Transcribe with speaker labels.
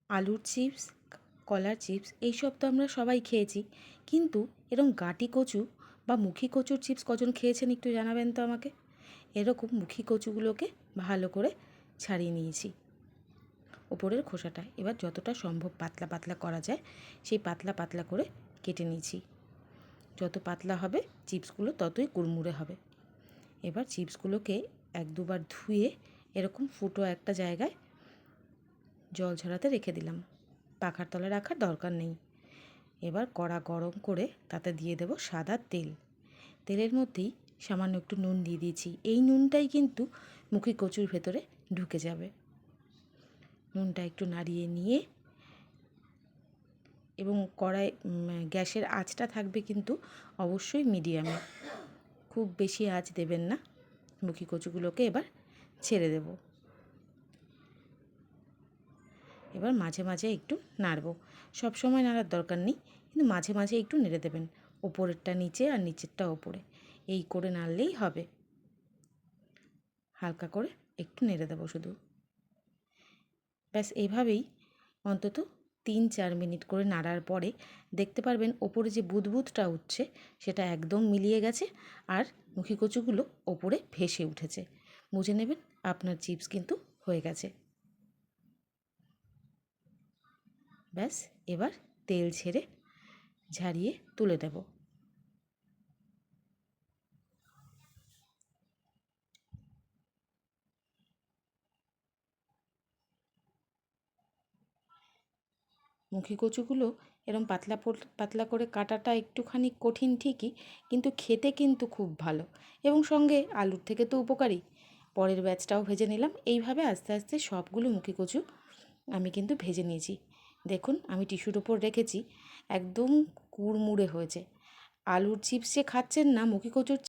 Speaker 1: আলুর চিপস, কলার চিপস এইসব তো আমরা সবাই খেয়েছি, কিন্তু এরকম গাঁটি কচু বা মুখী কচুর চিপস কজন খেয়েছেন একটু জানাবেন তো আমাকে। এরকম মুখী কচুগুলোকে ভালো করে ছাড়িয়ে নিয়েছি ওপরের খোসাটা। এবার যতটা সম্ভব পাতলা পাতলা করা যায় সেই পাতলা পাতলা করে কেটে নিয়েছি। যত পাতলা হবে চিপসগুলো ততই কুড়মুড়ে হবে। এবার চিপসগুলোকে এক দুবার ধুয়ে এরকম ফুটো একটা জায়গায় জল ঝরাতে রেখে দিলাম। পাখার তলে রাখার দরকার নেই। এবার কড়া গরম করে তাতে দিয়ে দেব সাদা তেল। তেলের মধ্যেই সামান্য একটু নুন দিয়ে দিয়েছি। এই নুনটাই কিন্তু মুখী কচুর ভেতরে ঢুকে যাবে। নুনটা একটু নাড়িয়ে নিয়ে এবং কড়াই গ্যাসের আঁচটা থাকবে কিন্তু অবশ্যই মিডিয়ামে, খুব বেশি আঁচ দেবেন না। মুখী কচুগুলোকে এবার ছেড়ে দেব। এবার মাঝে মাঝে একটু নাড়ব। সব সময় নাড়ার দরকার নেই, কিন্তু মাঝে মাঝে একটু নেড়ে দেবেন। ওপরেরটা নিচে আর নিচেরটা ওপরে, এই করে নাড়লেই হবে। হালকা করে একটু নেড়ে দেবো শুধু। ব্যাস এইভাবেই অন্তত 3-4 মিনিট করে নাড়ার পরে দেখতে পারবেন ওপরে যে বুদবুদটা উঠছে সেটা একদম মিলিয়ে গেছে আর মুখী কচুগুলো ওপরে ভেসে উঠেছে। বুঝে নেবেন আপনার চিপস কিন্তু হয়ে গেছে। ব্যাস এবার তেল ছেড়ে ঝারিয়ে তুলে দেব। মুখী কচুগুলো এরম পাতলা পাতলা করে কাটাটা একটুখানি কঠিন ঠিকই, কিন্তু খেতে কিন্তু খুব ভালো এবং সঙ্গে আলুর থেকে তো উপকারী। পরের ব্যাচটাও ভেজে নিলাম। এইভাবে আস্তে আস্তে সবগুলো মুখী কচু আমি কিন্তু ভেজে নিয়েছি। দেখুন আমি টিস্যুর ওপর রেখেছি, একদম কুড়মুড়ে হয়েছে। আলুর চিপস যে খাচ্ছেন না, মুখী কচুর